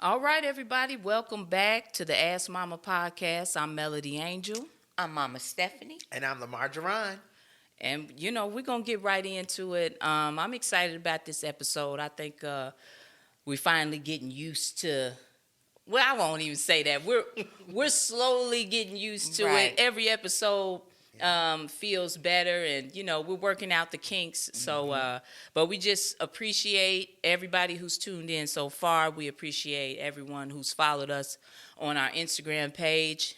All right, everybody, welcome back to the Ask Mama podcast. I'm Melody Angel. I'm Mama Stephanie. And I'm Lamar. And, we're going to get right into it. I'm excited about this episode. I think we're finally getting used to, well, I won't even say that. We're slowly getting used to it. Every episode feels better, and, we're working out the kinks. So, but we just appreciate everybody who's tuned in so far. We appreciate everyone who's followed us on our Instagram page.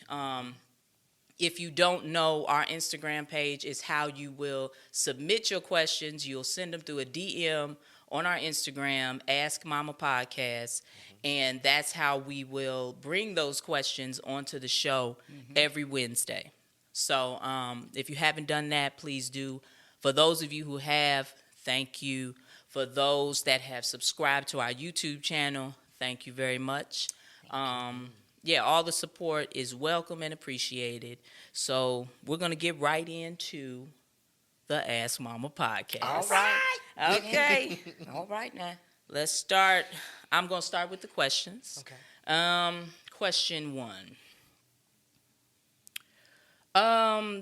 If you don't know, our Instagram page is how you will submit your questions. You'll send them through a DM on our Instagram, Ask Mama Podcast, and that's how we will bring those questions onto the show every Wednesday. So if you haven't done that, please do. For those of you who have, thank you. For those that have subscribed to our YouTube channel, thank you very much. All the support is welcome and appreciated. So we're going to get right into the Ask Mama podcast. All right. Okay. All right now. Let's start. I'm going to start with the questions. Okay. Question 1.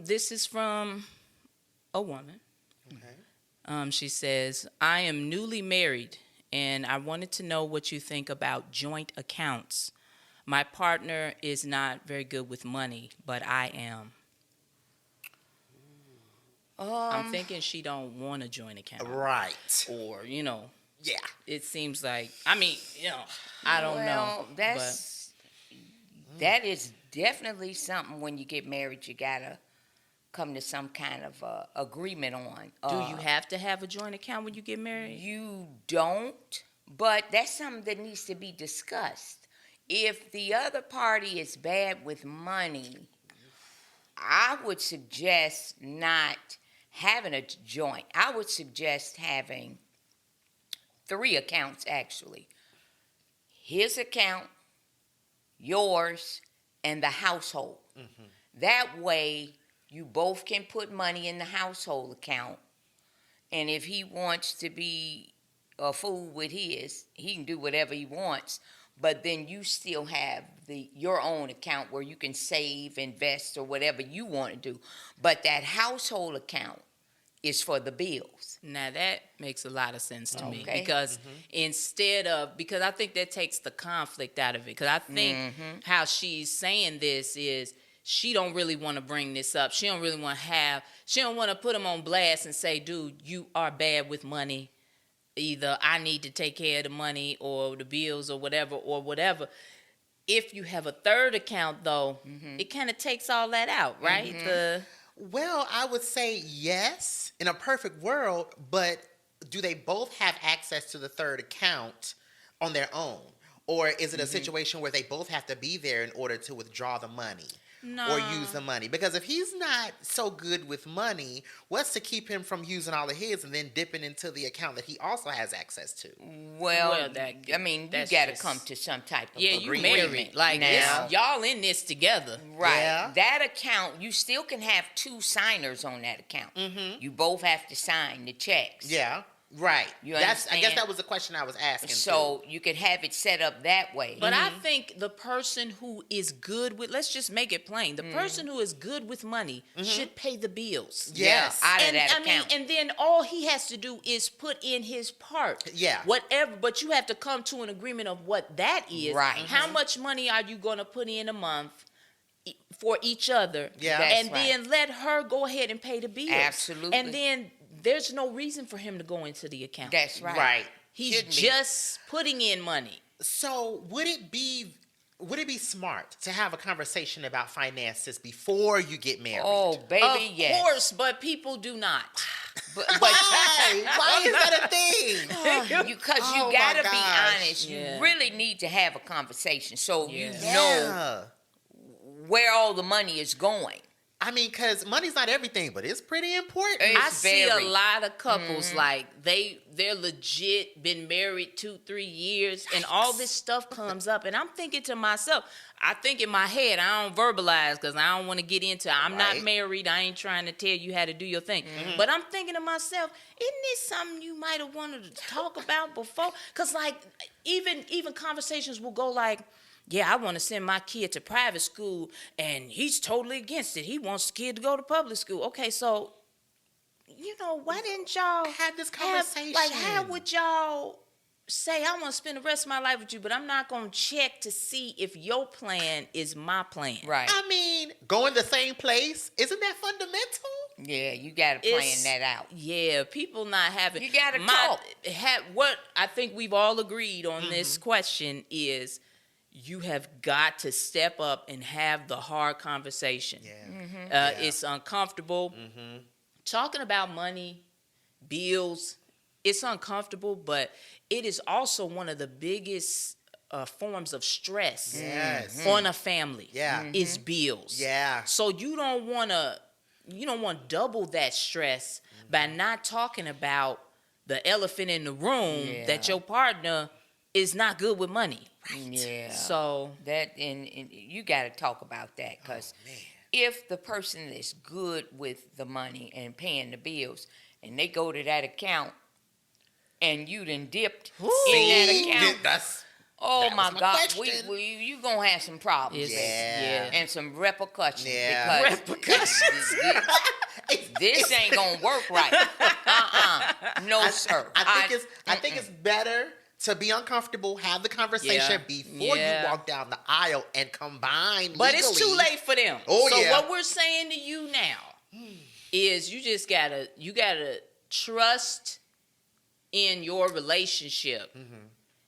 This is from a woman. Okay. She says, I am newly married, and I wanted to know what you think about joint accounts. My partner is not very good with money, but I am. I'm thinking she don't want a joint account. Right. Or, Yeah. it seems like, I don't know. That is definitely something when you get married you got to come to some kind of agreement on. Do you have to have a joint account when you get married? You don't, but that's something that needs to be discussed. If the other party is bad with money, I would suggest not having a joint. I would suggest having 3 accounts, actually. His account, yours, and the household. That way, you both can put money in the household account. And if he wants to be a fool with his, he can do whatever he wants. But then you still have your own account where you can save, invest, or whatever you want to do. But that household account is for the bills. Now, that makes a lot of sense to me. Okay. Because because I think that takes the conflict out of it. Because I think how she's saying this is she don't really want to bring this up. She don't really want to put him on blast and say, dude, you are bad with money. Either I need to take care of the money or the bills or whatever. If you have a third account, though, it kind of takes all that out, right? Well, I would say yes, in a perfect world, but do they both have access to the third account on their own? Or is it a situation where they both have to be there in order to withdraw the money? No. Or use the money? Because if he's not so good with money, what's to keep him from using all of his and then dipping into the account that he also has access to? Well, you got to come to some type of agreement. You married. Like, y'all in this together. Right. Yeah. That account, you still can have 2 signers on that account. You both have to sign the checks. Yeah. Right. You understand? I guess that was the question I was asking. So you could have it set up that way. But I think the person who is good with, let's just make it plain, the person who is good with money should pay the bills. Yes. Out of that account. And then all he has to do is put in his part. Yeah. Whatever, but you have to come to an agreement of what that is. Right. How much money are you going to put in a month for each other? Yeah. That's then let her go ahead and pay the bills. Absolutely. And then there's no reason for him to go into the account. That's right. Right. He's Shouldn't be. just putting in money. So would it be smart to have a conversation about finances before you get married? Oh, baby, yes. Of course, but people do not. But Why? Why is that a thing? because you Oh, got to my be gosh. honest. Yeah. You really need to have a conversation so you know Yeah. where all the money is going. I mean, because money's not everything, but it's pretty important. It's I see very- a lot of couples like they they're legit been married 2-3 years, and all this stuff comes up, and I'm thinking to myself, I think in my head, I don't verbalize because I don't want to get into, I'm not married, I ain't trying to tell you how to do your thing. But I'm thinking to myself, isn't this something you might have wanted to talk about before? Because like even conversations will go like, yeah, I want to send my kid to private school, and he's totally against it. He wants the kid to go to public school. Okay, so, why didn't y'all have this conversation? How would y'all say, I want to spend the rest of my life with you, but I'm not going to check to see if your plan is my plan. Right. I mean, going the same place, isn't that fundamental? Yeah, you got to plan that out. Yeah, people not having. You got to talk. What I think we've all agreed on this question is, you have got to step up and have the hard conversation. Yeah. It's uncomfortable. Talking about money, bills, it's uncomfortable, but it is also one of the biggest forms of stress on a family. Is bills. Yeah. So you don't want to double that stress by not talking about the elephant in the room that your partner is not good with money. Right. Yeah. So that and you got to talk about that, because if the person is good with the money and paying the bills, and they go to that account, and you done dipped in that account, That's my God, you gonna have some problems, and some repercussions. Because repercussions. This ain't gonna work right. Sir. I think it's better to be uncomfortable, have the conversation before you walk down the aisle and combine. But legally. it's too late for them. So what we're saying to you now is you just gotta trust in your relationship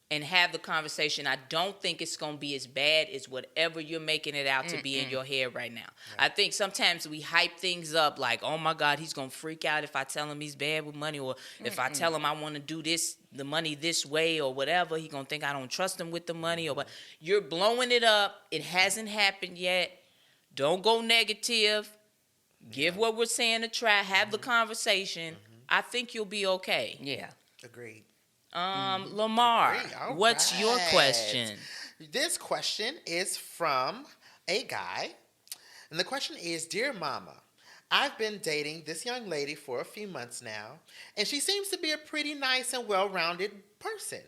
and have the conversation. I don't think it's gonna be as bad as whatever you're making it out to be in your head right now. I think sometimes we hype things up like, oh my God, he's gonna freak out if I tell him he's bad with money, or if I tell him I want to do the money this way or whatever, he gonna think I don't trust him with the money, or what. You're blowing it up. It hasn't happened yet. Don't go negative. Give what we're saying a try. Have the conversation. I think you'll be okay. Yeah. Agreed. Lamar, what's your question? This question is from a guy, and the question is, Dear Mama, I've been dating this young lady for a few months now, and she seems to be a pretty nice and well-rounded person.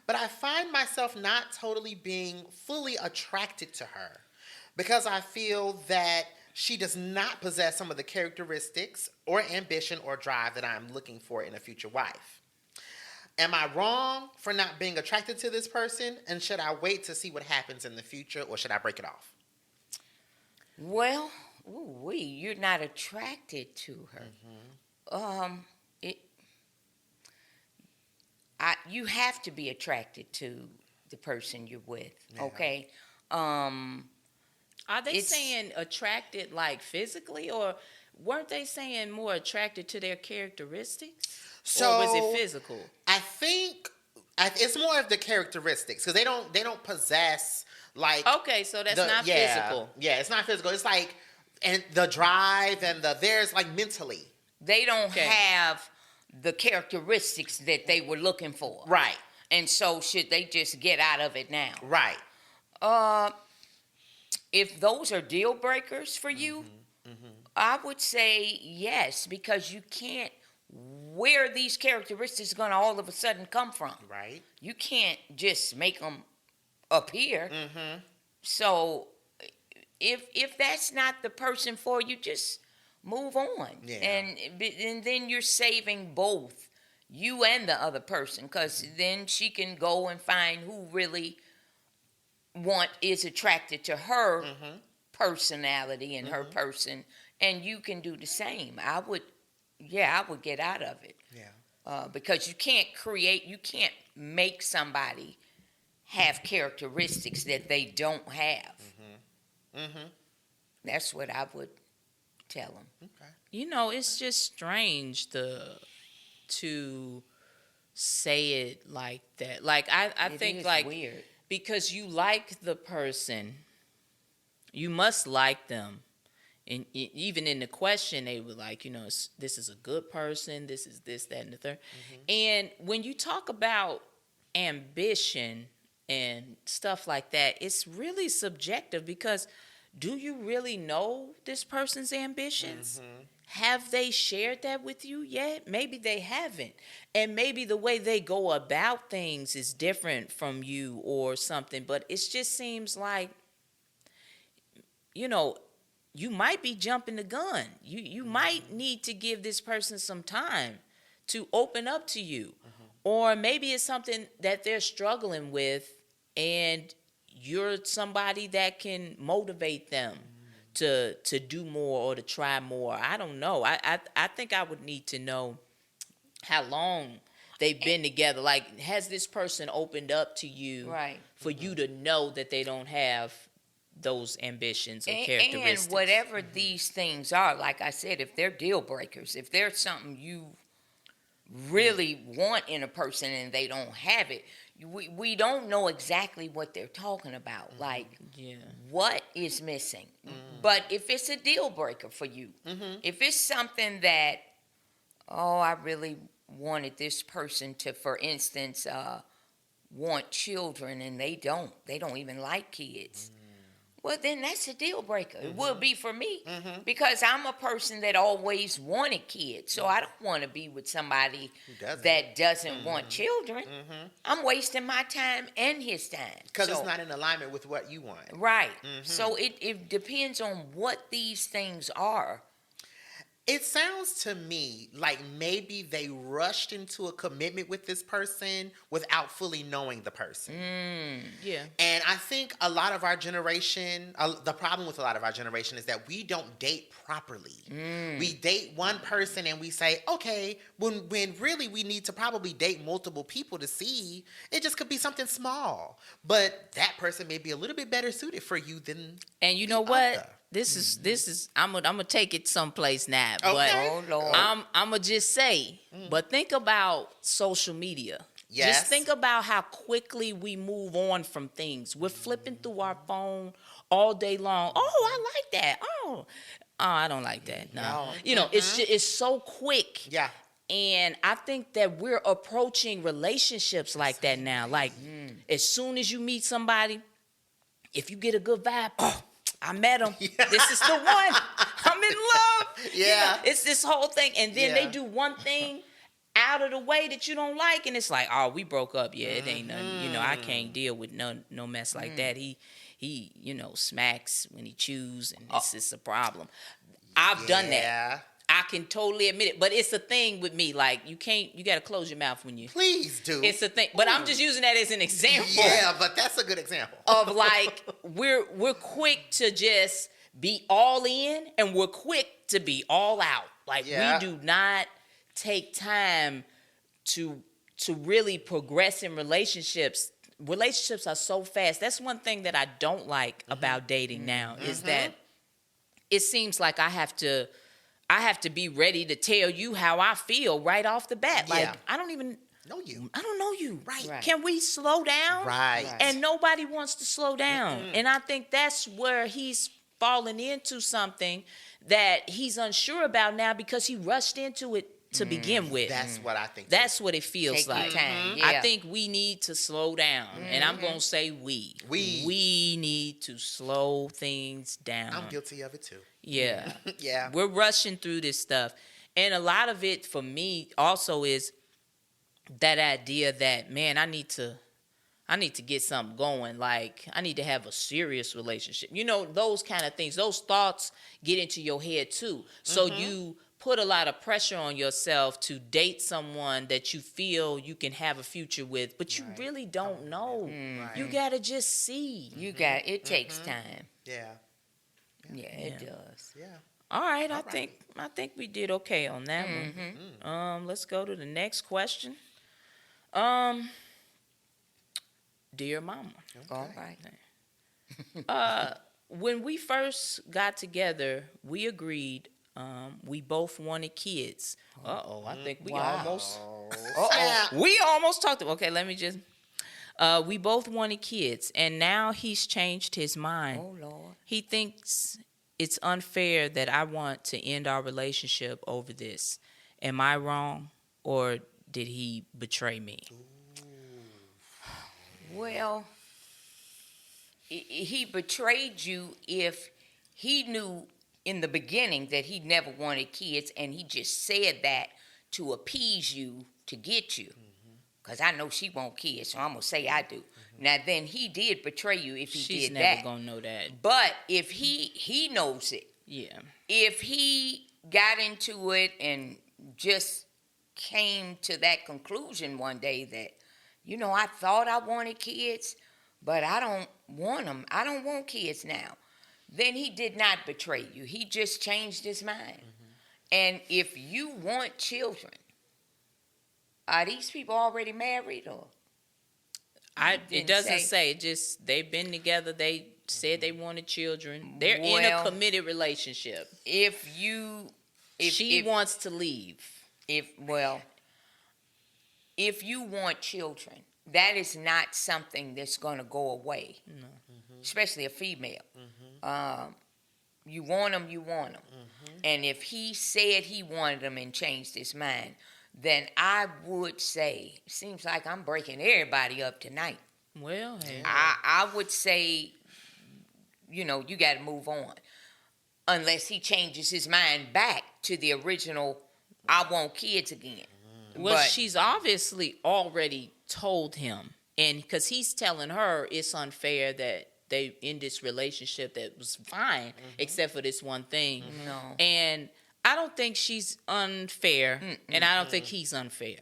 But I find myself not totally being fully attracted to her because I feel that she does not possess some of the characteristics or ambition or drive that I'm looking for in a future wife. Am I wrong for not being attracted to this person? And should I wait to see what happens in the future, or should I break it off? Well, you're not attracted to her. You have to be attracted to the person you're with. Okay. Are they saying attracted like physically, or weren't they saying more attracted to their characteristics? So, or was it physical? I think it's more of the characteristics, because they don't possess like. Okay, so that's not physical. Yeah, it's not physical. It's like, and the drive and there's like mentally. They don't have the characteristics that they were looking for. Right. And so should they just get out of it now? Right. If those are deal breakers for you, I would say yes, because you can't. Where these characteristics going to all of a sudden come from? Right. You can't just make them appear. So if that's not the person for you, just move on. Yeah. And then you're saving both you and the other person, because then she can go and find who really is attracted to her personality and her person, and you can do the same. I would get out of it. Yeah. Because you can't make somebody have characteristics that they don't have. That's what I would tell them. Okay. It's just strange to say it like that. Like I think like weird. Because you like the person, you must like them. And even in the question, they were like, this is a good person. This is this, that, and the third. And when you talk about ambition and stuff like that, it's really subjective because do you really know this person's ambitions? Have they shared that with you yet? Maybe they haven't. And maybe the way they go about things is different from you or something. But it just seems like, you might be jumping the gun. You might need to give this person some time to open up to you. Or maybe it's something that they're struggling with and you're somebody that can motivate them to do more or to try more. I don't know. I think I would need to know how long they've been together. Like, has this person opened up to you for you to know that they don't have those ambitions or characteristics? And whatever these things are, like I said, if they're deal breakers, if there's something you really want in a person and they don't have it, we don't know exactly what they're talking about. Like, what is missing? But if it's a deal breaker for you, if it's something that, I really wanted this person to, for instance, want children and they don't even like kids. Well, then that's a deal breaker. It will be for me because I'm a person that always wanted kids. So I don't want to be with somebody that doesn't want children. I'm wasting my time and his time. Because it's not in alignment with what you want. Right. So it depends on what these things are. It sounds to me like maybe they rushed into a commitment with this person without fully knowing the person. Yeah. And I think a lot of our generation, the problem with a lot of our generation is that we don't date properly. We date one person and we say, okay, when really we need to probably date multiple people to see. It just could be something small. But that person may be a little bit better suited for you than And you know what? Other. This is I'm gonna take it someplace now, but I'm gonna just say, but think about social media. Yes. Just think about how quickly we move on from things. We're flipping through our phone all day long. Oh, I like that. Oh, I don't like that. No. It's so quick. Yeah. And I think that we're approaching relationships like that now. Like, as soon as you meet somebody, if you get a good vibe, I met him. This is the one. I'm in love. Yeah. It's this whole thing. And then they do one thing out of the way that you don't like. And it's like, oh, we broke up. Yeah, it ain't nothing. I can't deal with no mess like that. He smacks when he chews. And this is a problem. I've done that. I can totally admit it, but it's a thing with me. Like, you got to close your mouth when you. Please do. It's a thing, but I'm just using that as an example. Yeah, but that's a good example of like we're quick to just be all in, and we're quick to be all out. Like we do not take time to really progress in relationships. Relationships are so fast. That's one thing that I don't like about dating now is that it seems like I have to be ready to tell you how I feel right off the bat. Like, I don't even know you. I don't know you. Right. Can we slow down? Right. And nobody wants to slow down. And I think that's where he's falling into something that he's unsure about now because he rushed into it to begin with. That's what I think. That's what it feels Take like. Time. I think we need to slow down. And I'm going to say we. We need to slow things down. I'm guilty of it too. Yeah. Yeah. We're rushing through this stuff. And a lot of it for me also is that idea that, man, I need to get something going. Like, I need to have a serious relationship. Those kind of things. Those thoughts get into your head too. So you put a lot of pressure on yourself to date someone that you feel you can have a future with, but you really don't know. You got to just see. It takes time. Yeah. Yeah, it does. Yeah. All right, I think we did okay on that one. Let's go to the next question. Dear Mama. Okay. All right. When we first got together, we agreed we both wanted kids. I think we almost. We almost talked. Okay, let me just. We both wanted kids, and now he's changed his mind. Oh Lord. He thinks it's unfair that I want to end our relationship over this. Am I wrong, or did he betray me? Well, he betrayed you if he knew in the beginning that he never wanted kids, and he just said that to appease you, to get you. Because I know she want kids, so I'm going to say I do. Now, then he did betray you if he She's did never that. gonna know that. But if he knows it, Yeah. if he got into it and just came to that conclusion one day that, I thought I wanted kids, but I don't want them. I don't want kids now. Then he did not betray you. He just changed his mind. And if you want children, are these people already married, or? It doesn't say. It just they've been together. They said they wanted children. They're in a committed relationship. If She wants to leave. if you want children, that is not something that's going to go away. No. Especially a female. You want them, you want them. And if he said he wanted them and changed his mind, then I would say, seems like I'm breaking everybody up tonight. Well, hey. I would say, you got to move on. Unless he changes his mind back to the original, I want kids again. Well, she's obviously already told him. And because he's telling her it's unfair that they in this relationship that was fine, except for this one thing. No. And I don't think she's unfair, and I don't think he's unfair.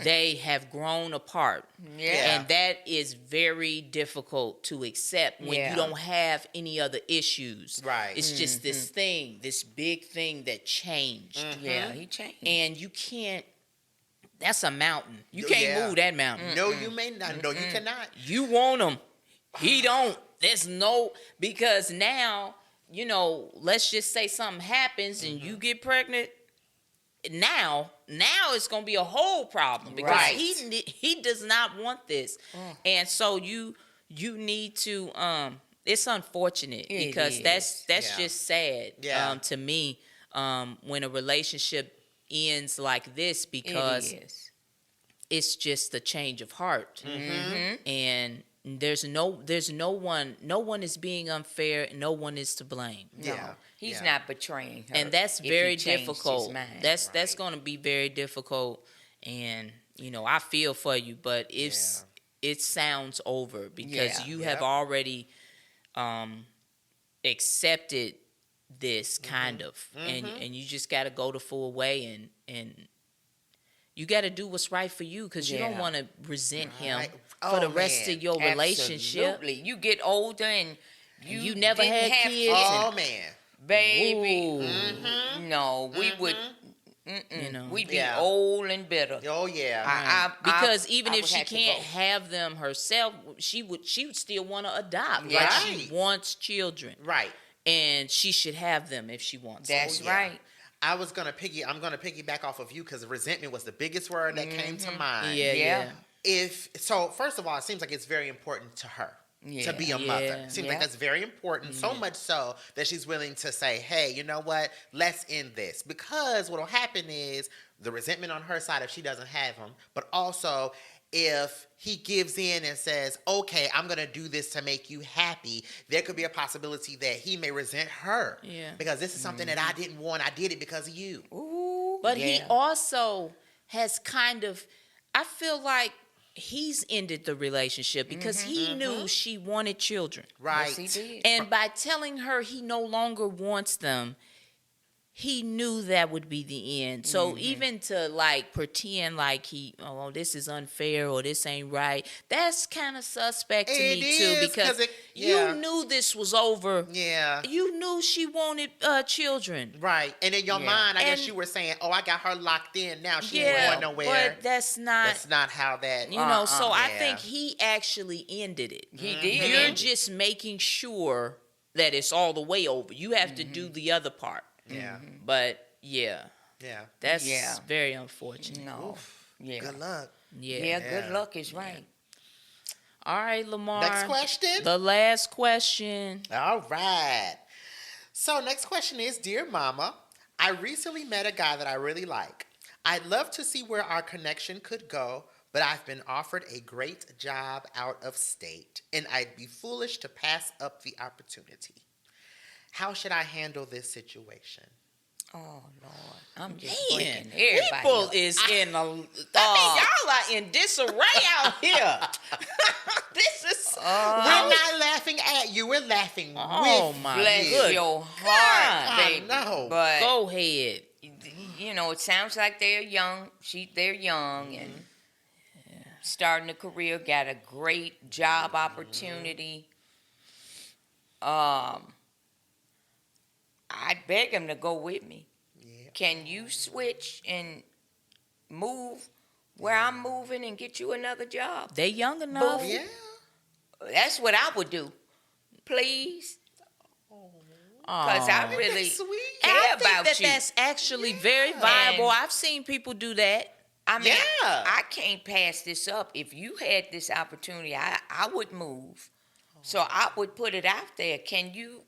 They have grown apart. Yeah. And that is very difficult to accept when you don't have any other issues. Right. It's just this thing, this big thing that changed. Yeah, he changed. And you can't, that's a mountain. You can't move that mountain. No, you may not. No, you cannot. You want him. He don't. There's no, because now, let's just say something happens and you get pregnant. Now it's going to be a whole problem because he does not want this. And so you need to, it's unfortunate because that's just sad to me when a relationship ends like this because it's just a change of heart. And there's no one is being unfair, no one is to blame. No, he's not betraying her. And that's very difficult. His mind. That's going to be very difficult, and I feel for you, but it sounds over because you have already accepted this kind of, and you just got to go the full way, and you got to do what's right for you because you don't want to resent him for the rest of your relationship. Absolutely. You get older and you never didn't had have kids. Oh man, baby. No, we would. We'd be old and bitter. Oh yeah. Because even I if would she have to can't go. have them herself, she would still want to adopt. Yeah. Like she wants children, Right. and she should have them if she wants. That's them. right. I'm gonna piggyback off of you because resentment was the biggest word that came to mind. Yeah. First of all, it seems like it's very important to her to be a Yeah. mother. It seems like that's very important, so much so that she's willing to say, hey, you know what, let's end this. Because what'll happen is the resentment on her side if she doesn't have him, but also if he gives in and says, okay, I'm going to do this to make you happy, there could be a possibility that he may resent her. Yeah. Because this is something that I didn't want. I did it because of you. Ooh, But he also has kind of, I feel like he's ended the relationship because he knew she wanted children. Right. Yes, he did. And by telling her he no longer wants them, he knew that would be the end. So even to pretend like this is unfair or this ain't right, that's kind of suspect to It me too is, because 'cause you knew this was over. Yeah. You knew she wanted children. Right. And in your mind, I guess And- you were saying, oh, I got her locked in now. She ain't Yeah, going nowhere. but that's not. That's not how that. So I yeah. think he actually ended it. He did. You're just making sure that it's all the way over. You have to do the other part. Yeah. But yeah, Yeah. that's Yeah. very unfortunate. No. Yeah. Good luck. Yeah, good luck is right. All right, Lamar. Next question. The last question. All right. So next question is, Dear Mama, I recently met a guy that I really like. I'd love to see where our connection could go, but I've been offered a great job out of state, and I'd be foolish to pass up the opportunity. How should I handle this situation? Oh Lord, I'm just Man, breaking everybody people up. is in a. I mean, y'all are in disarray out here. This is. We're not laughing at you. We're laughing Oh with my Bless good your heart, God, baby. no. But Go ahead. you know, it sounds like they're young. They're young and starting a career. Got a great job opportunity. I'd beg him to go with me. Yeah. Can you switch and move where I'm moving and get you another job? They young enough. Boo. Yeah. That's what I would do. Please. Because I Aw. really Sweet. care I think about that you. that's actually very viable. And- I've seen people do that. I mean, Yeah. I can't pass this up. If you had this opportunity, I would move. So I would put it out there. Can you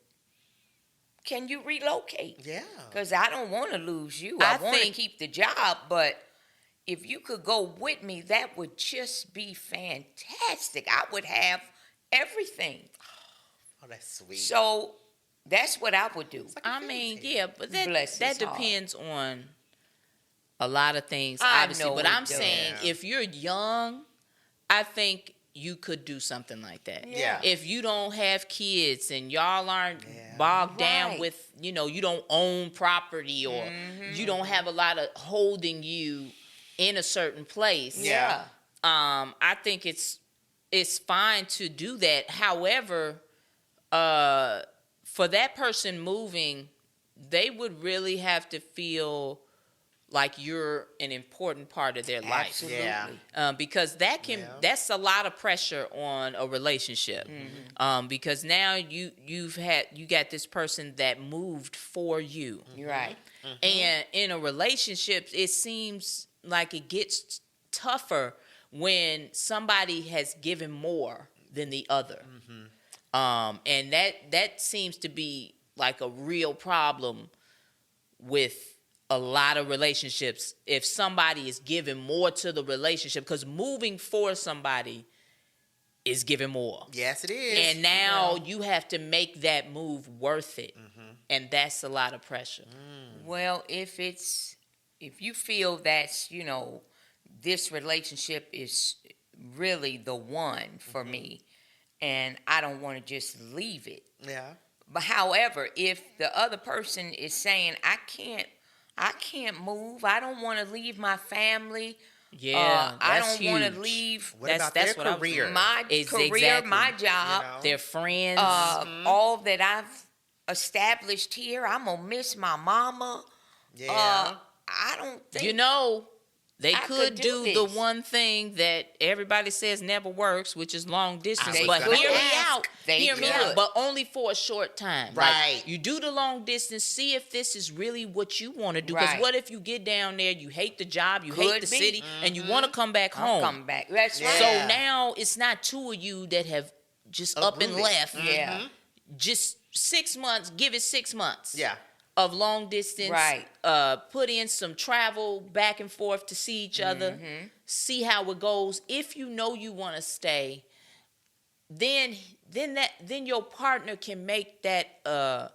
relocate? Yeah. Because I don't want to lose you. I I want to think- keep the job, but if you could go with me, that would just be fantastic. I would have everything. Oh, that's sweet. So that's what I would do. like a I fairy mean, tale. yeah, but Bless that his heart. depends on a lot of things, I obviously. know But it I'm does. saying Yeah. if you're young, I think you could do something like that. Yeah. If you don't have kids and y'all aren't Yeah. bogged down Right. with, you don't own property or you don't have a lot of holding you in a certain place. Yeah. I think it's fine to do that. However, for that person moving, they would really have to feel like you're an important part of their life. Absolutely. Yeah. Because Yeah. that's a lot of pressure on a relationship. Because now you got this person that moved for you. You're right. And in a relationship, it seems like it gets tougher when somebody has given more than the other. And that seems to be like a real problem with a lot of relationships. If somebody is giving more to the relationship, because moving for somebody is giving more. Yes, it is. And now you have to make that move worth it. And that's a lot of pressure. Well, if you feel that's, this relationship is really the one for me and I don't want to just leave it. Yeah. But however, if the other person is saying, I can't move, I don't want to leave my family, Yeah, I that's don't want to huge. leave What That's- about that's their what I was- career? my It's career, exactly. my job, You know? Their friends. all that I've established here. I'm going to miss my mama. Yeah. I don't think. They I could could do do the this. one thing that everybody says never works, which is long distance. They But could hear me ask. out. They Hear me could. out. But only for a short time. Right. Like, you do the long distance, see if this is really what you want to do. Because Right. what if you get down there, you hate the job, you hate Could the be. city, and you want to come back I'm home. coming back. That's Yeah. right. So now it's not two of you that have just up and Uprooted. left. Yeah. Just 6 months, give it 6 months. Yeah. Of long distance, Right. Put in some travel back and forth to see each other, see how it goes. If you know you want to stay, then your partner can make a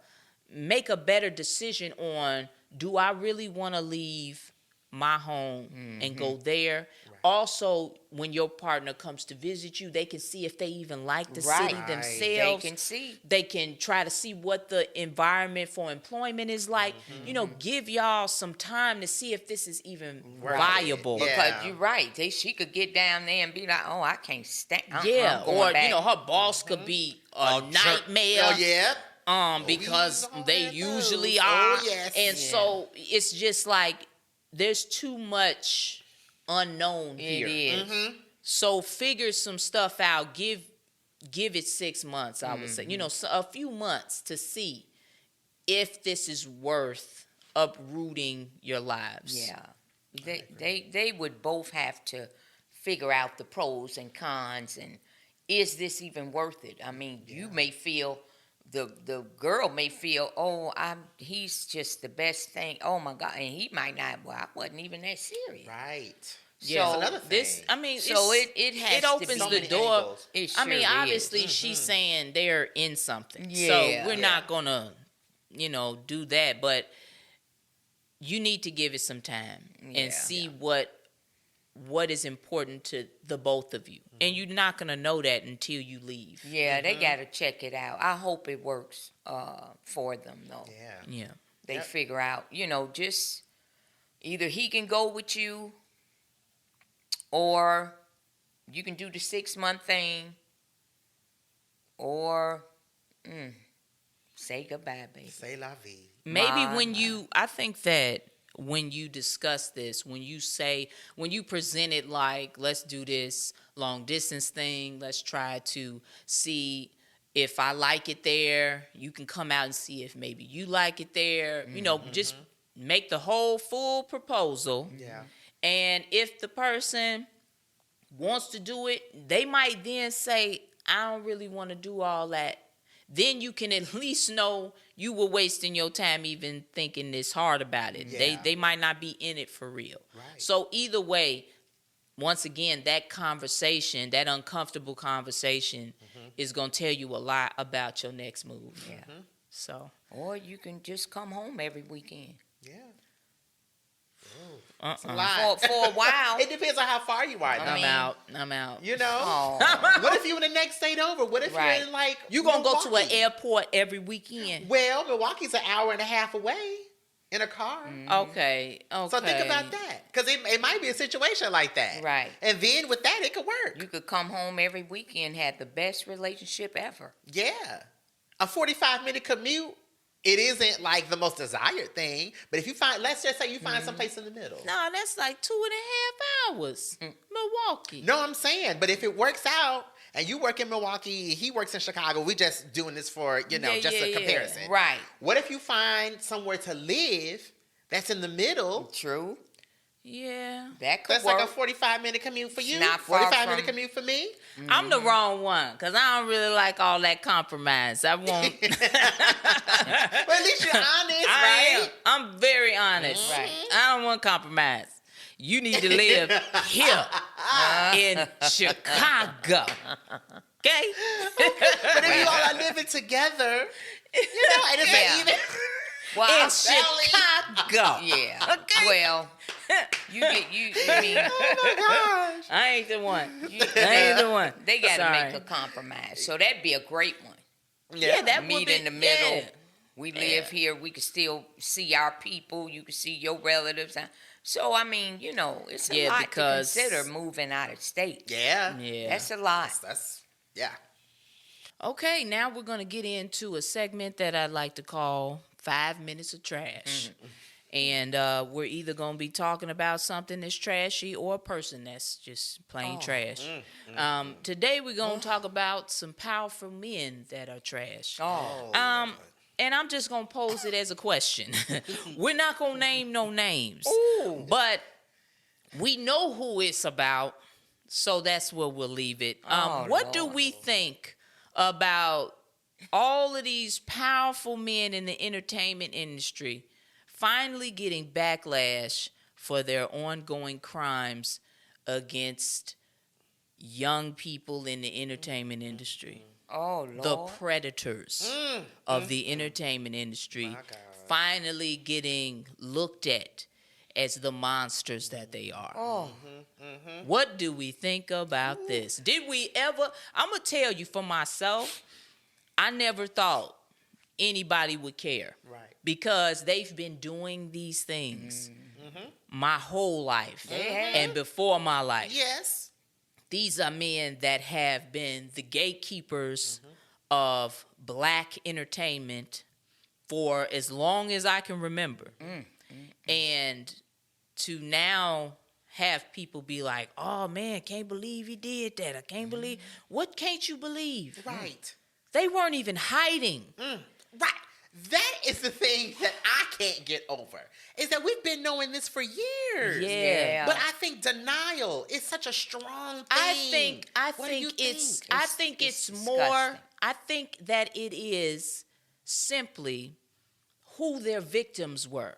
better decision on, do I really want to leave my home and go there? Also, when your partner comes to visit you, they can see if they even like the Right. city Right. themselves. They can see. They can try to see what the environment for employment is like. Give y'all some time to see if this is even viable. Yeah. Because you're right. She could get down there and be like, oh, I can't stand. Yeah, I'm going or back. her boss could be a nightmare. Oh, yeah. Because all they that usually goes. are. Oh, yes. And Yeah. so it's just like there's too much unknown It here. is. So figure some stuff out. Give it 6 months, I would say. So a few months to see if this is worth uprooting your lives. Yeah. They would both have to figure out the pros and cons and is this even worth it? I mean, you may feel the girl may feel, oh, he's just the best thing. Oh my God, and he might not. Well, I wasn't even that serious. Right. Yeah, That's another thing. So it has it opens to the be, door. angles. It I mean, sure obviously, is. she's saying they're in something, Yeah. so we're not gonna, do that. But you need to give it some time Yeah. and see what is important to the both of you, and you're not gonna know that until you leave. Yeah, they got to check it out. I hope it works for them, though. Yeah. They figure out, just either he can go with you or you can do the 6-month thing or say goodbye, baby. Say la vie. Maybe I think that when you discuss this, when you present it like, let's do this long distance thing, let's try to see if I like it there, you can come out and see if maybe you like it there, just make the whole full proposal. Yeah. And if the person wants to do it, they might then say, I don't really want to do all that. Then you can at least know you were wasting your time even thinking this hard about it. Yeah. They might not be in it for real. Right. So either way, once again, that conversation, that uncomfortable conversation is going to tell you a lot about your next move. Yeah. So. Or you can just come home every weekend. Yeah. It's a lot. For a while. It depends on how far you are. I'm out. Oh. What if you in the next state over? What if Right. you're in like You going to go to an Milwaukee? airport every weekend? Well, Milwaukee's an hour and a half away in a car. Okay. So think about that, because it might be a situation like that. Right. And then with that, it could work. You could come home every weekend, have the best relationship ever. Yeah. A 45-minute commute, it isn't like the most desired thing. But if you let's just say you find someplace in the middle. No, that's like 2.5 hours. Milwaukee. No, I'm saying, but if it works out and you work in Milwaukee, he works in Chicago, we just doing this for, just a comparison. Right. What if you find somewhere to live that's in the middle? True. Yeah. That could That's work. like a 45-minute commute for you. Not far 45-minute from- commute for me. I'm the wrong one because I don't really like all that compromise. I won't. But at least you're honest, I right? am. I'm very honest. Right. I don't want compromise. You need to live here in Chicago. Okay? But if you all are living together, and it's Yeah. an even. Well, In Chicago. yeah. Okay. Well, I mean, Oh my gosh. I ain't the one. I ain't the one. they got to Sorry. make a compromise. So that'd be a great one. Yeah, that would Meet be in the middle. yeah. We live here. We can still see our people. You can see your relatives. So, I mean, it's a lot because- to consider moving out of state. Yeah. Yeah. That's a lot. That's yeah. Okay, now we're going to get into a segment that I'd like to call 5 Minutes of Trash. And we're either going to be talking about something that's trashy or a person that's just plain trash. Today we're going to talk about some powerful men that are trash. Oh. And I'm just going to pose it as a question. We're not going to name no names. Ooh. But we know who it's about, so that's where we'll leave it. What do we think about all of these powerful men in the entertainment industry finally getting backlash for their ongoing crimes against young people in the entertainment industry? Oh, Lord. The predators of the entertainment industry finally getting looked at as the monsters that they are. Oh. What do we think about this? Did we ever? I'm going to tell you for myself, I never thought anybody would care. Right. Because they've been doing these things my whole life and before my life. Yes. These are men that have been the gatekeepers of black entertainment for as long as I can remember. And to now have people be like, oh man, can't believe he did that. I can't believe. What can't you believe? Right. They weren't even hiding. Right. That is the thing that I can't get over. Is that we've been knowing this for years. Yeah. But I think denial is such a strong thing. I think What do you it's think? I think it's it's more disgusting. I think that it is simply who their victims were.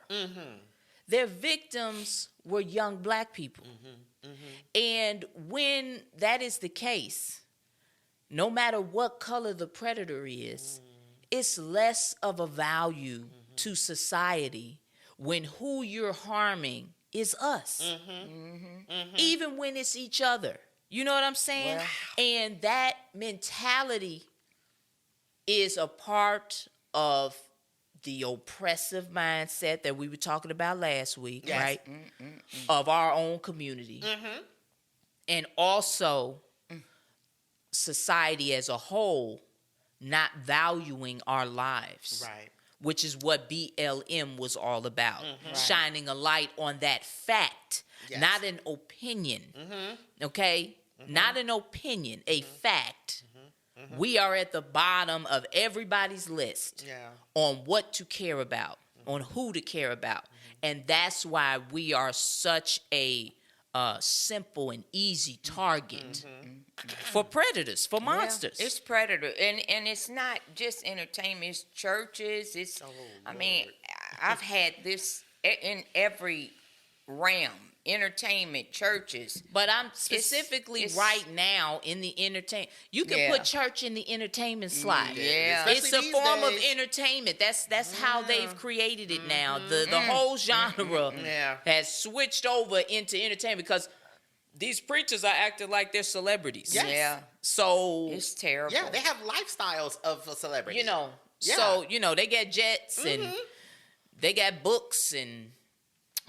Their victims were young black people. And when that is the case, no matter what color the predator is, it's less of a value to society when who you're harming is us. Even when it's each other. You know what I'm saying? Well, and that mentality is a part of the oppressive mindset that we were talking about last week, Yes. right? Of our own community. And also society as a whole not valuing our lives. Right. Which is what BLM was all about. Shining a light on that fact, Yes. not an opinion. Okay? Not an opinion, a fact. We are at the bottom of everybody's list on what to care about, on who to care about. And that's why we are such a simple and easy target for predators, for monsters. It's predator, and it's not just entertainment. It's churches. It's I mean, I've had this in every realm. Entertainment, churches. But I'm specifically it's- right now in the entertainment. You can Yeah. put church in the entertainment slot. Yeah. It's a Especially form these of days. entertainment. That's how they've created it now. The whole genre Yeah. has switched over into entertainment because these preachers are acting like they're celebrities. Yes. Yeah, So it's terrible. Yeah, they have lifestyles of a celebrity. you know, Yeah. so you know they got jets and they got books and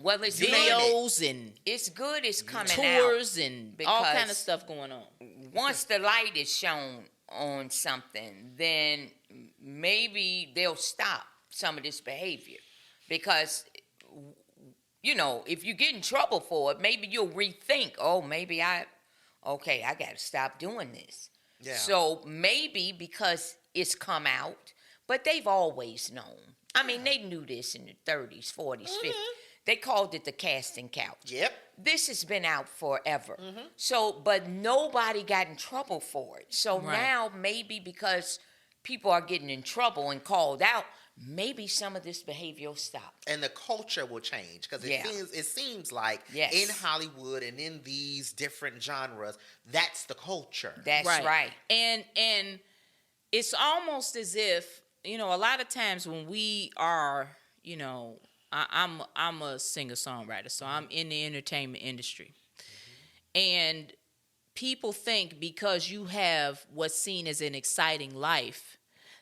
Well, it's videos and It's good. It's coming tours and all kind of because- stuff going on. out. Once the light is shown on something, then maybe they'll stop some of this behavior, because if you get in trouble for it, maybe you'll rethink. Oh, maybe I got to stop doing this. Yeah. So maybe because it's come out, but they've always known. I mean, they knew this in the 30s, 40s, 50s. They called it the casting couch. Yep. This has been out forever. So, but nobody got in trouble for it. So Right. now maybe because people are getting in trouble and called out, maybe some of this behavior will stop. And the culture will change because Yeah. it seems like Yes. in Hollywood and in these different genres, that's the culture. That's right. And it's almost as if, a lot of times when we are, I'm a singer-songwriter, so I'm in the entertainment industry. And people think because you have what's seen as an exciting life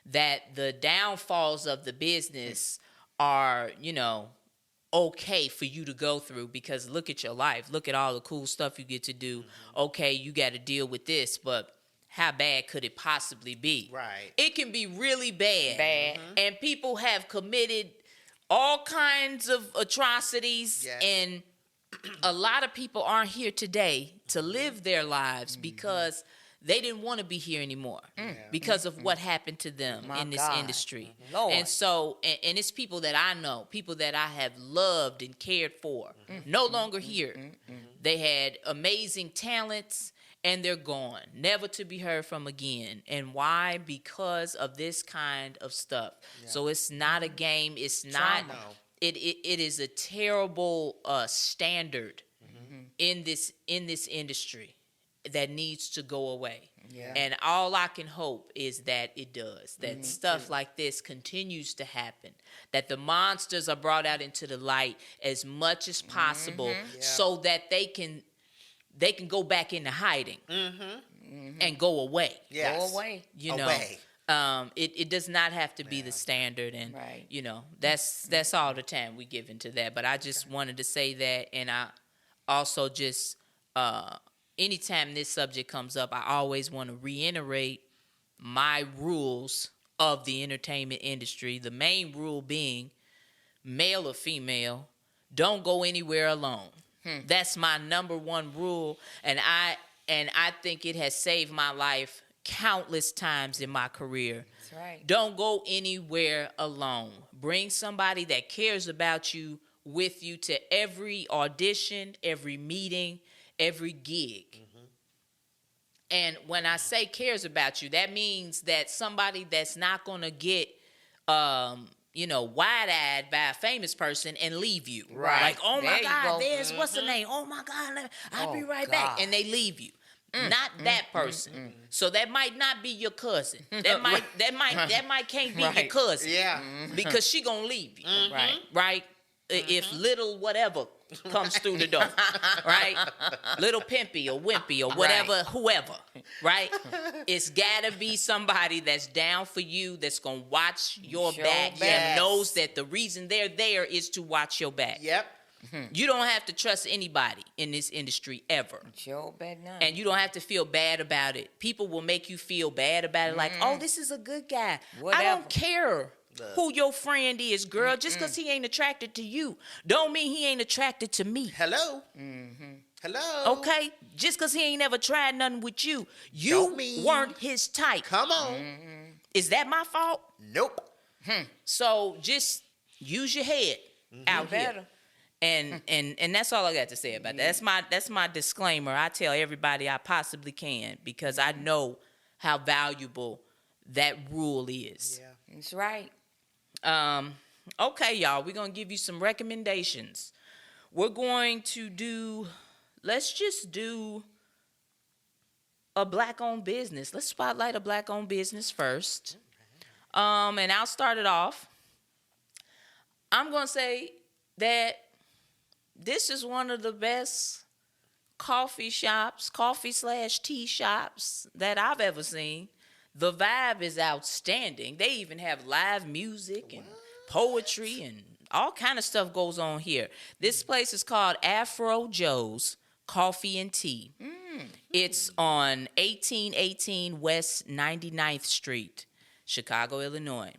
that the downfalls of the business are, okay for you to go through, because look at your life. Look at all the cool stuff you get to do. Okay, you got to deal with this, but how bad could it possibly be? Right. It can be really bad. Bad. And people have committed all kinds of atrocities. Yes. And a lot of people aren't here today to live their lives because they didn't want to be here anymore because of what happened to them My in this God. industry. Lord. And so, and it's people that I know, people that I have loved and cared for, no longer here. They had amazing talents and they're gone, never to be heard from again. And why? Because of this kind of stuff. So it's not a game. It's not. Trauma. It is a terrible standard in this industry that needs to go away. Yeah. And all I can hope is that it does. That stuff like this continues to happen. That the monsters are brought out into the light as much as possible, so that they can go back into hiding and go away. Yes. Go away. You know, Away. it does not have to be the standard, and Right. that's all the time we give into that. But I just wanted to say that, and I also just anytime this subject comes up, I always want to reiterate my rules of the entertainment industry. The main rule being, male or female, don't go anywhere alone. That's my number one rule, and I think it has saved my life countless times in my career. That's right. Don't go anywhere alone. Bring somebody that cares about you with you to every audition, every meeting, every gig. And when I say cares about you, that means that somebody that's not going to get, wide-eyed by a famous person and leave you. Right. Like, oh, There my you God, go. there's, what's the name? Oh, my God, I'll be right back. And they leave you. Not that person. So that might not be your cousin. That might can't be your cousin. Yeah. Because she gonna leave you. Right. Right? If little whatever comes through the door. Right? Little pimpy or wimpy or whatever, whoever. Right? It's gotta be somebody that's down for you, that's gonna watch your back and knows that the reason they're there is to watch your back. Yep. You don't have to trust anybody in this industry ever. Sure bet not. And you don't have to feel bad about it. People will make you feel bad about it, like, oh, this is a good guy. Whatever. I don't care who your friend is, girl. Just because he ain't attracted to you don't mean he ain't attracted to me. Hello. Hello. Okay? Just because he ain't ever tried nothing with you, Don't mean- weren't his type. Come on. Is that my fault? Nope. So just use your head out here. And that's all I got to say about that. That's my disclaimer. I tell everybody I possibly can because I know how valuable that rule is. Yeah. That's right. Okay, y'all, we're gonna give you some recommendations. We're going to let's just do a black-owned business. Let's spotlight a black-owned business first. And I'll start it off. I'm gonna say that this is one of the best coffee/tea shops that I've ever seen. The vibe is outstanding. They even have live music and poetry and all kind of stuff goes on here. This place is called Afro Joe's Coffee and Tea. It's on 1818 West 99th Street, Chicago, Illinois.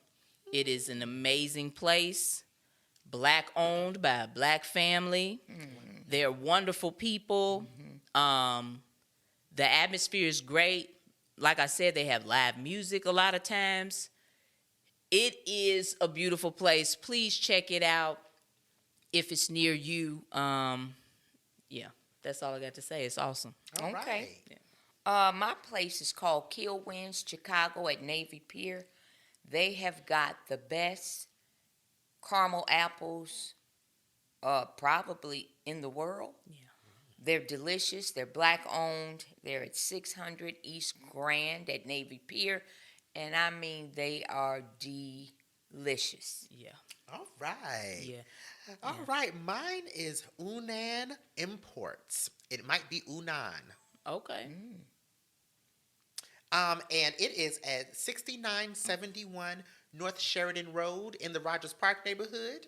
It is an amazing place. Black owned by a black family. They're wonderful people. The atmosphere is great. Like I said, they have live music a lot of times. It is a beautiful place. Please check it out if it's near you. Yeah, that's all I got to say. It's awesome. All Okay. right. My place is called Killwinds Chicago at Navy Pier. They have got the best caramel apples probably in the world. Yeah. They're delicious. They're black owned. They're at 600 East Grand at Navy Pier. And I mean, they are delicious. Yeah. All right. Yeah. All right. Mine is Unan Imports. It might be Unan. Okay. And it is at 6971 North Sheridan Road in the Rogers Park neighborhood.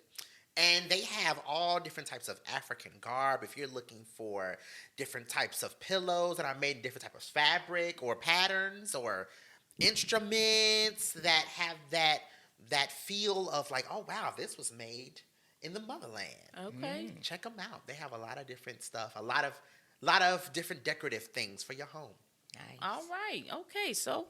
And they have all different types of African garb. If you're looking for different types of pillows that are made in different types of fabric or patterns or instruments that have that feel of like, oh, wow, this was made in the motherland. Okay. Check them out. They have a lot of different stuff, a lot of different decorative things for your home. Nice. All right. Okay. So,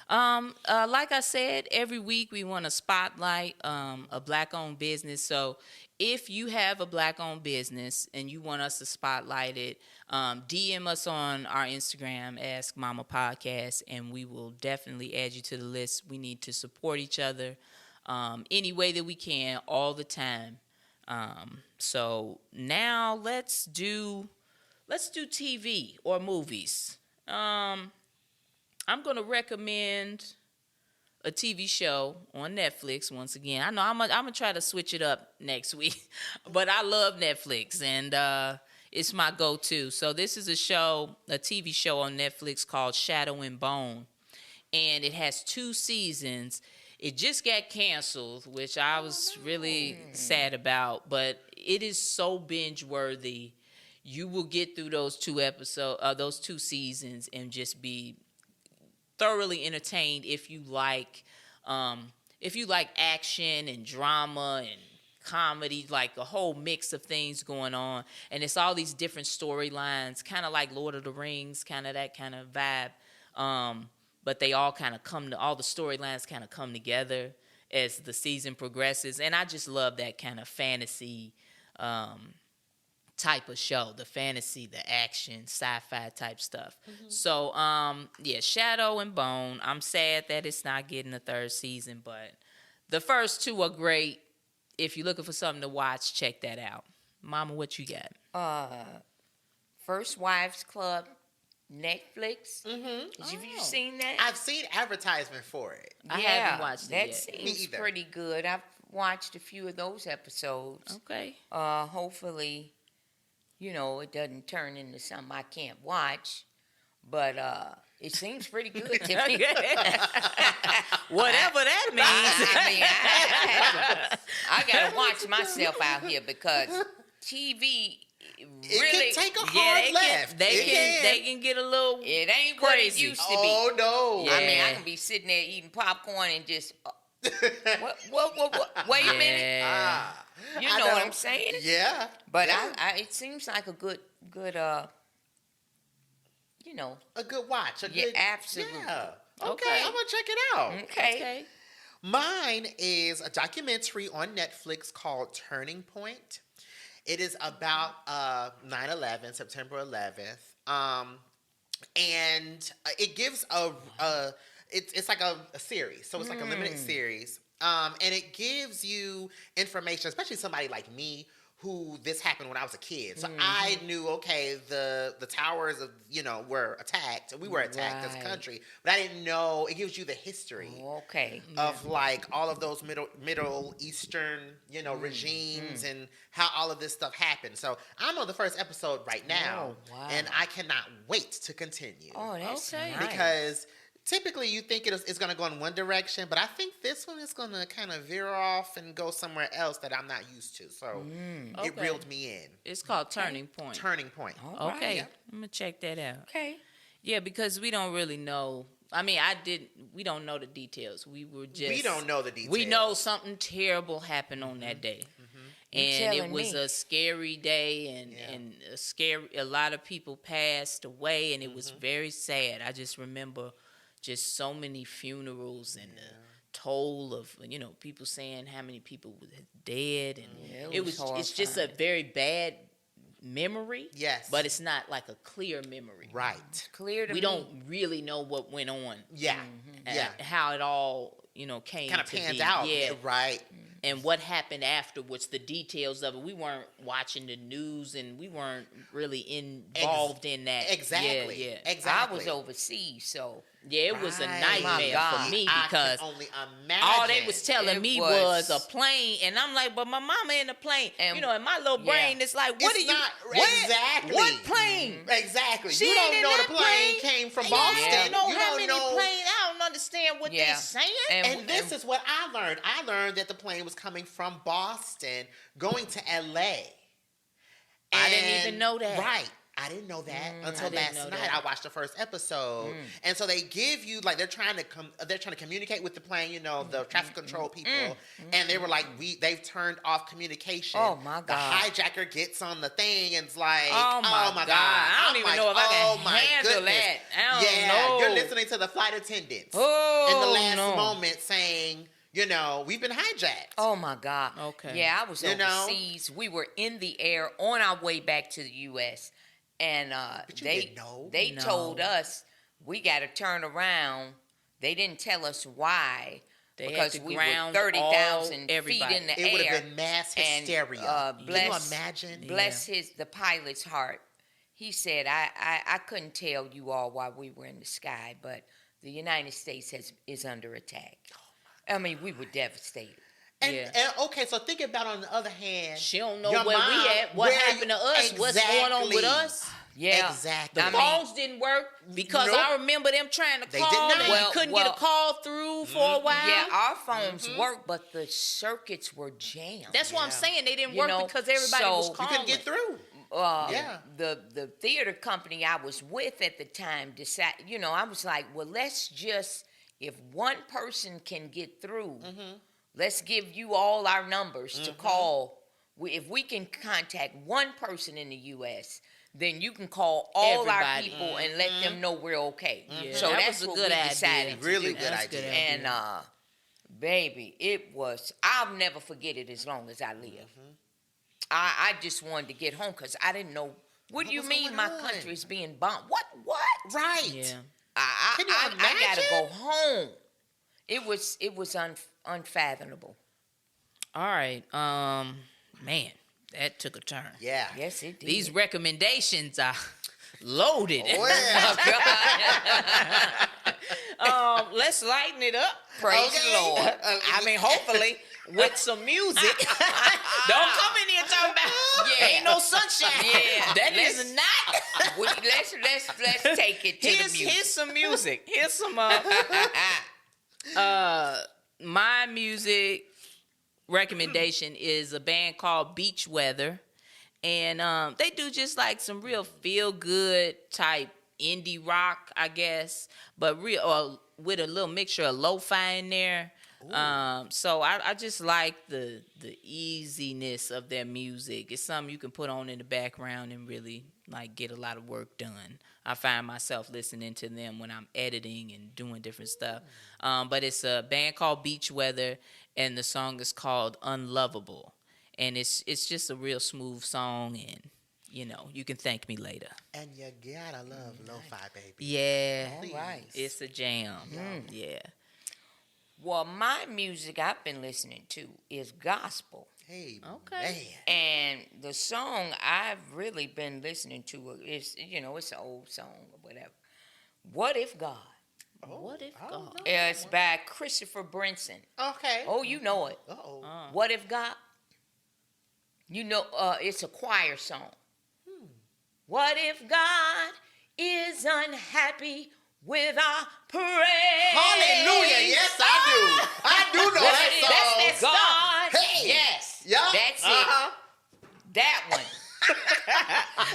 like I said, every week we want to spotlight a black-owned business. So, if you have a black-owned business and you want us to spotlight it, DM us on our Instagram, Ask Mama Podcast, and we will definitely add you to the list. We need to support each other any way that we can, all the time. So now let's do TV or movies. I'm gonna recommend a TV show on Netflix once again. I know I'm gonna try to switch it up next week, but I love Netflix and it's my go-to. So this is a TV show on Netflix called Shadow and Bone, and it has 2 seasons. It just got canceled, which I was really sad about, but it is so binge-worthy. You will get through those 2 seasons, and just be thoroughly entertained if you like action and drama and comedy, like a whole mix of things going on. And it's all these different storylines, kind of like Lord of the Rings, kind of that kind of vibe. But they all kind of all the storylines kind of come together as the season progresses. And I just love that kind of fantasy type of show, the fantasy, the action, sci-fi type stuff. So, Shadow and Bone. I'm sad that it's not getting a third season, but the first two are great. If you're looking for something to watch, check that out. Mama, what you got? First Wives Club, Netflix. Have you seen that? I've seen advertisement for it. I haven't watched it that yet. seems pretty good. I've watched a few of those episodes. Okay. Hopefully, it doesn't turn into something I can't watch. But it seems pretty good to me. Whatever that means. I gotta watch myself out here because TV really It can take a hard left. They can get a little. It ain't crazy. what it used to be. Oh no! Yeah. I mean, I can be sitting there eating popcorn and just. What? Wait a minute. You know what I'm saying? Yeah. But yeah. it seems like a good. A good watch. Absolutely. Yeah. Okay, Okay. I'm gonna check it out. Okay. Mine is a documentary on Netflix called Turning Point. It is about 9/11, September 11th, and it gives it's like a series, so it's like a limited series, and it gives you information, especially somebody like me who this happened when I was a kid. So I knew, okay, the towers of, were attacked. We were attacked as a country. But I didn't know, it gives you the history of like all of those Middle Eastern, regimes and how all of this stuff happened. So I'm on the first episode right now. Oh, wow. And I cannot wait to continue. Oh, that's Okay. nice. Because typically you think it's going to go in one direction, but I think this one is going to kind of veer off and go somewhere else that I'm not used to. So it Okay. reeled me in. It's called Turning Point. Turning Point. All right. Okay. Yeah. I'm gonna check that out. Okay. Yeah, because we don't really know. I mean, we don't know the details. We don't know the details. We know something terrible happened on that day. And it was a scary day, and a lot of people passed away, and it was very sad. I just remember just so many funerals and the toll of people saying how many people were dead, and it's just a very bad memory. Yes. But it's not like a clear memory. Right. Clear to We me. don't really know what went on. Yeah. Yeah. How it all came Kind of to panned be. out. Yeah. Right. And what happened afterwards, the details of it. We weren't watching the news, and we weren't really involved in that. Exactly. Yeah. Exactly. I was overseas, so Yeah, it was a Right. nightmare God. for me I because can only imagine. all they was telling It me was- was a plane, and I'm like, but my mama in the plane. And- in my little brain, it's like, what It's are you? not- what- exactly. What plane? Exactly. She You ain't don't in know that the plane came from Yeah, Boston. I don't know You how don't many know. planes. I don't understand what Yeah. they're saying. And this is what I learned. I learned that the plane was coming from Boston, going to LA. I didn't even know that. Right. I didn't know that until I didn't last know night. that. I watched the first episode, and so they give you like they're trying to communicate with the plane, the traffic control people, and they were like, they've turned off communication. Oh, my The God. hijacker gets on the thing and it's like, Oh, my God. I don't I'm even like, know if I can oh, my handle goodness. that. I don't yeah, know. you're listening to the flight attendants Oh, in the last no. moment saying, we've been hijacked. oh my God. Okay. Yeah, I was You know? overseas. We were in the air on our way back to the U.S. And But you didn't know? they No. told us we got to turn around. They didn't tell us why. They had because to we were ground 30,000 feet everybody. in the It would air. have been mass And, hysteria. Can you bless- imagine? Bless the pilot's heart. He said, I couldn't tell you all why we were in the sky, but the United States is under attack. I mean, we were devastated. And, Yeah. and okay, so think about on the other hand. She don't know your where mom, we at. What where happened to us? What's going on with Exactly. us? Yeah. Exactly. The I mean- phones didn't work because Nope. I remember them trying to They call did not. and Well- we couldn't well- get a call through for a while. Yeah, our phones worked, but the circuits were jammed. That's what I'm Yeah. saying. They didn't You work know, because everybody so- was You calling. You couldn't get through. Yeah. The theater company I was with at the time decided, I was like, well, let's just, if one person can get through, let's give you all our numbers to call. If we can contact one person in the U.S., then you can call all our Everybody. people and let them know we're okay. Yeah, So that that's was a what good we idea. decided to Really do. good That's a good idea. idea. And baby, it was, I'll never forget it as long as I live. I just wanted to get home because I didn't know. What do you was mean going my on? country's being bombed? What? Right. Yeah. Can you I gotta imagine? go home. It was unfathomable. All right. Man, that took a turn. Yeah. Yes, it did. These recommendations are loaded. Well. Let's lighten it up. Praise Okay. the Lord. I mean, hopefully with some music. Don't come in here talking about ain't no sunshine. Yeah, That let's- is not. Let's take it to the music. Here's some music. Here's some my music recommendation is a band called Beach Weather, and they do just like some real feel good type indie rock, I guess, but real or with a little mixture of lo-fi in there. So I just like the easiness of their music. It's something you can put on in the background and really like get a lot of work done. I find myself listening to them when I'm editing and doing different stuff. But it's a band called Beach Weather, and the song is called Unlovable. And it's just a real smooth song, and you can thank me later. And you gotta love lo-fi, baby. Yeah. All right. It's a jam. Yeah. Well, my music I've been listening to is gospel. Hey, Okay. man. And the song I've really been listening to is, it's an old song or whatever. What If God? What if I don't God? know. It's by Christopher Brinson. Okay. Oh, you know it. Uh-oh. What If God? It's a choir song. What if God is unhappy with our praise? Hallelujah. Yes, I do. I do know that song. That's God. Hey. Yes. Yup. That's Uh-huh. it. That one.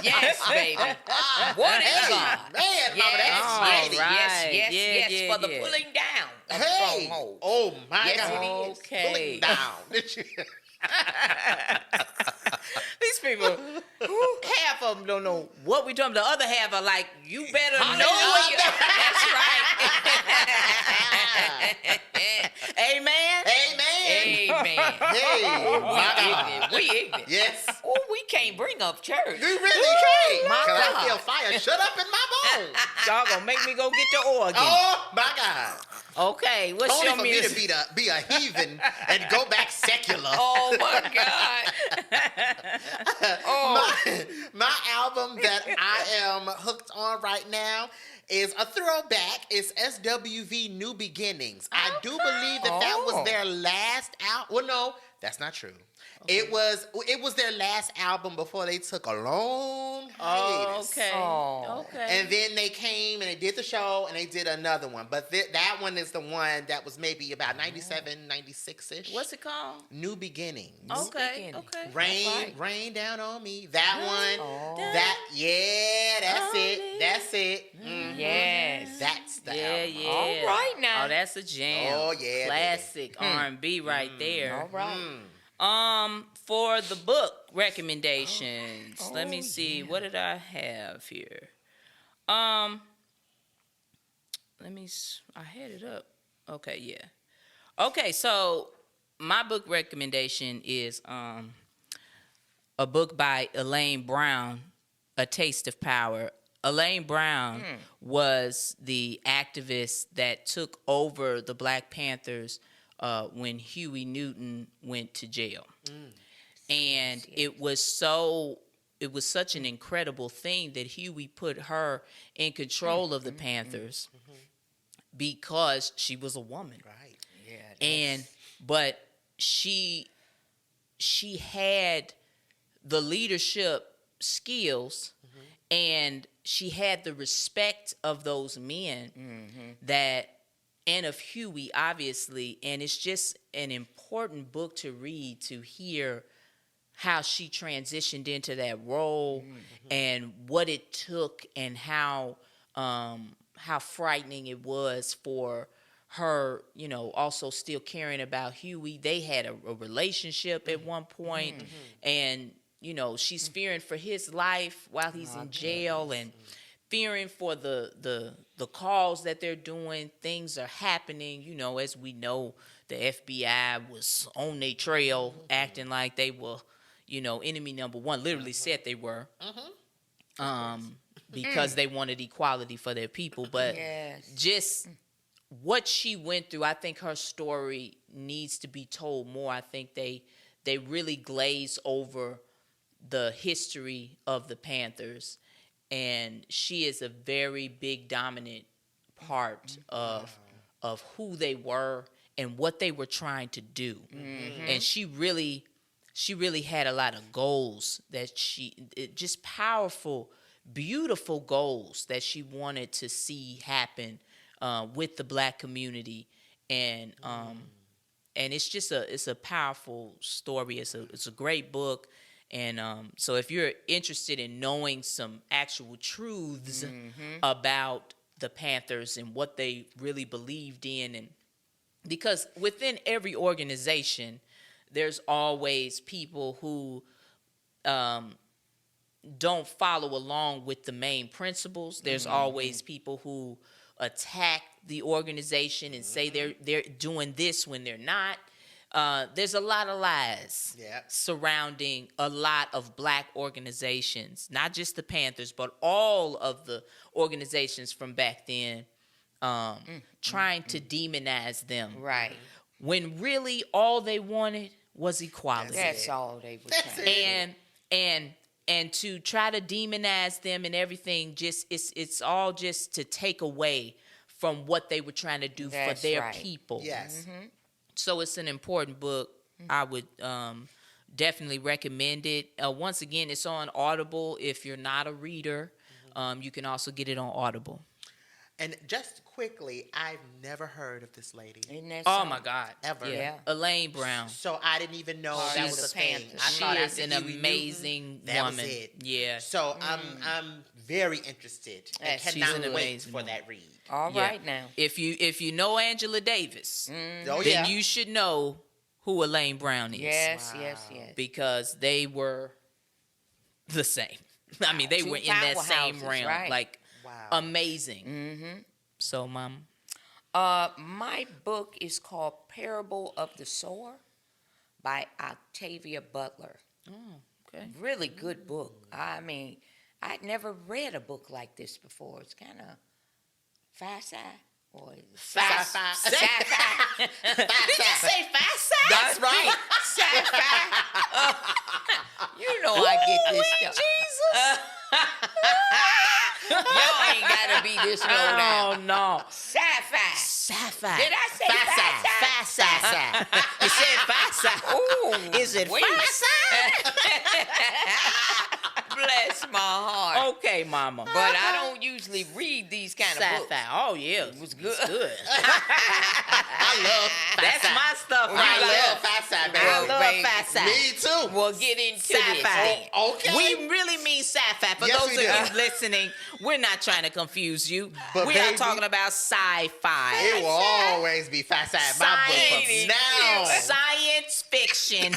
Yes, baby. What if Hey, God? man, mama, that's All mighty. right. Yes, Yeah, for the yeah. pulling down of Hey. strongholds. Oh, my Yes, God. it is. Okay. Pulling down. These people, half of them don't know what we talking. The other half are like, you better know what you. Hallelujah. That's right. Amen. Amen. Amen. Hey, my God. We ignorant. Yes. Oh, we can't bring up church. You really can't. My 'Cause I God. feel fire shut up in my bones. Y'all gonna make me go get the organ. Oh, my God. Okay, what's Only your for me to music? be a heathen and go back secular. Oh my God. Oh, My album that I am hooked on right now is a throwback. It's SWV New Beginnings. I do believe that was their last album. Well, no, that's not true. It was their last album before they took a long hiatus. Okay. Oh. Okay. And then they came and they did the show and they did another one. But that one is the one that was maybe about 97, 96-ish. What's it called? New Beginnings. Okay. Beginning. Okay. Rain down on me. That one. Oh. That's it. That's it. Mhm. yes. That's the Yeah, album. yeah. All right now. Oh, that's a jam. Oh, yeah, baby. Classic R&B right there. All right. For the book recommendations, let me Oh, see. yeah. What did I have here? I had it up. Okay, yeah. Okay, so my book recommendation is a book by Elaine Brown, A Taste of Power. Elaine Brown was the activist that took over the Black Panthers when Huey Newton went to jail. And it was such an incredible thing that Huey put her in control of the Panthers because she was a woman. Right. Yeah. But she had the leadership skills and she had the respect of those men and of Huey, obviously. And it's just an important book to read, to hear how she transitioned into that role and what it took and how frightening it was for her, also still caring about Huey. They had a relationship at one point, and she's fearing for his life while he's in jail and fearing for the calls that they're doing. Things are happening, as we know, the FBI was on their trail acting like they were enemy number one. Literally said they were. Mm-hmm. Because they wanted equality for their people. But just what she went through, I think her story needs to be told more. I think they really glaze over the history of the Panthers, and she is a very big dominant part of who they were and what they were trying to do. And she really had a lot of goals that just powerful, beautiful goals that she wanted to see happen with the Black community, and it's just a powerful story. It's a great book, and so if you're interested in knowing some actual truths about the Panthers and what they really believed in, and because within every organization, there's always people who don't follow along with the main principles. There's always people who attack the organization and say they're doing this when they're not. There's a lot of lies surrounding a lot of Black organizations, not just the Panthers, but all of the organizations from back then, trying to demonize them. Right. When really all they wanted was equality. That's all they were trying. And to try to demonize them and everything, just it's all just to take away from what they were trying to do for their people. Yes. So it's an important book. I would definitely recommend it. Once again, it's on Audible. If you're not a reader, you can also get it on Audible. And just quickly, I've never heard of this lady. Oh my God! Ever. Yeah. Elaine Brown. So I didn't even know that was a thing. She is an amazing woman. That was it. Yeah. So I'm very interested. I cannot wait for that read. All right now. If you know Angela Davis, then you should know who Elaine Brown is. Yes. Because they were the same. I mean, they were in that same realm. Right. Like, amazing. So, Mom. My book is called Parable of the Sower by Octavia Butler. Oh, okay. Really good book. I mean, I'd never read a book like this before. It's kind of sci-fi. Or Sci-fi. Sci-fi. Did you say sci-fi? That's right. Sci-fi. You know I get this stuff. Jesus. Y'all ain't gotta be this low now. Oh, no. Sci-fi. Sci-fi. Did I say sci-fi? Sci-fi. You said sci-fi. Ooh, Is it wait. sci-fi? Bless my heart. Okay, Mama. But I don't usually read these kind of books. Sci-fi. Oh, yeah. It was good. It's good. I love That's my stuff. I right love sci-fi, baby. I love baby. sci-fi. Me too. We'll get into Sci-fi. this. Okay. We really mean sci-fi. For Yes, those we of do. you listening, we're not trying to confuse you. But We are baby, talking about sci-fi. It will always be sci-fi. My book from now. Science fiction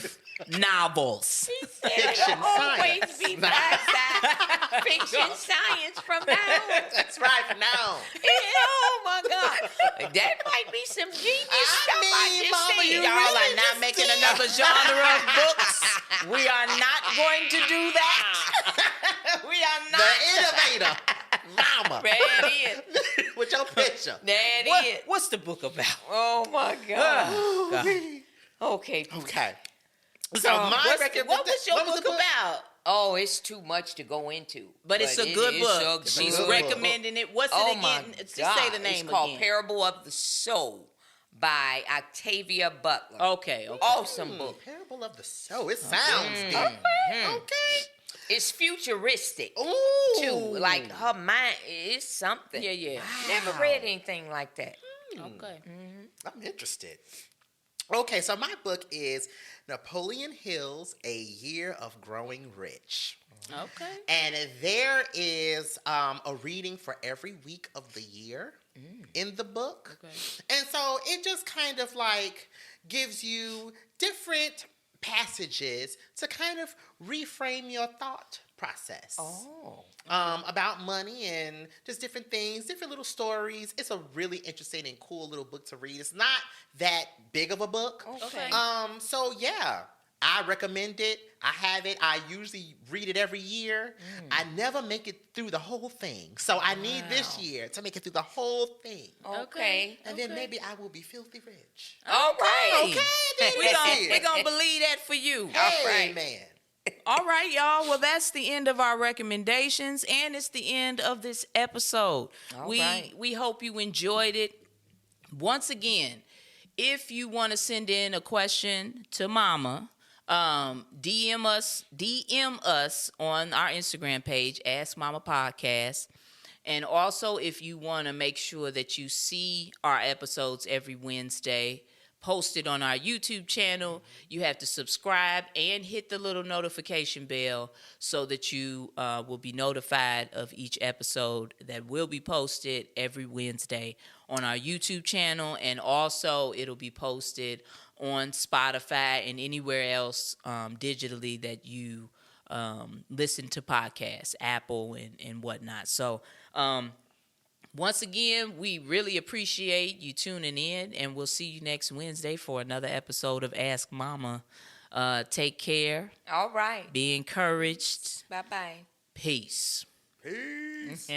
novels. Fiction Always science. be sci-fi. Fiction science from now on. That's right, from now on. Oh my God. That might be some genius stuff I just Mama, said. you Y'all really are not just making did. another genre of books. We are not going to do that. We are The not. innovator. Mama. There it is. With your picture. There it is. What's the book about? Oh my God. God. Okay. Okay. So my What was your book about? Oh, it's too much to go into. But it's a good book. a She's good recommending it. What's Oh it my again? Just God. say the name It's called again. Parable of the Soul by Octavia Butler. Okay. Awesome book. Parable of the Soul. It sounds deep. Okay. It's futuristic Ooh. too. Like her mind is something. Yeah. Never read anything like that. Okay. I'm interested. Okay, so my book is Napoleon Hill's A Year of Growing Rich. Okay. And there is a reading for every week of the year in the book. Okay. And so it just kind of like gives you different passages to kind of reframe your thought process. Oh. About money and just different things, different little stories. It's a really interesting and cool little book to read. It's not that big of a book. Okay. So yeah, I recommend it. I have it. I usually read it every year. I never make it through the whole thing. So I need this year to make it through the whole thing. Okay. And then maybe I will be filthy rich. All right. Okay, We're gonna believe that for you. Hey, man. All right, y'all. Well, that's the end of our recommendations, and it's the end of this episode. All right. We hope you enjoyed it. Once again, if you want to send in a question to Mama, DM us on our Instagram page, Ask Mama Podcast. And also, if you want to make sure that you see our episodes every Wednesday posted on our YouTube channel, you have to subscribe and hit the little notification bell so that you will be notified of each episode that will be posted every Wednesday on our YouTube channel. And also, it'll be posted on Spotify and anywhere else digitally that you listen to podcasts, Apple and whatnot. So, once again, we really appreciate you tuning in, and we'll see you next Wednesday for another episode of Ask Mama. Take care. All right. Be encouraged. Bye-bye. Peace. Peace.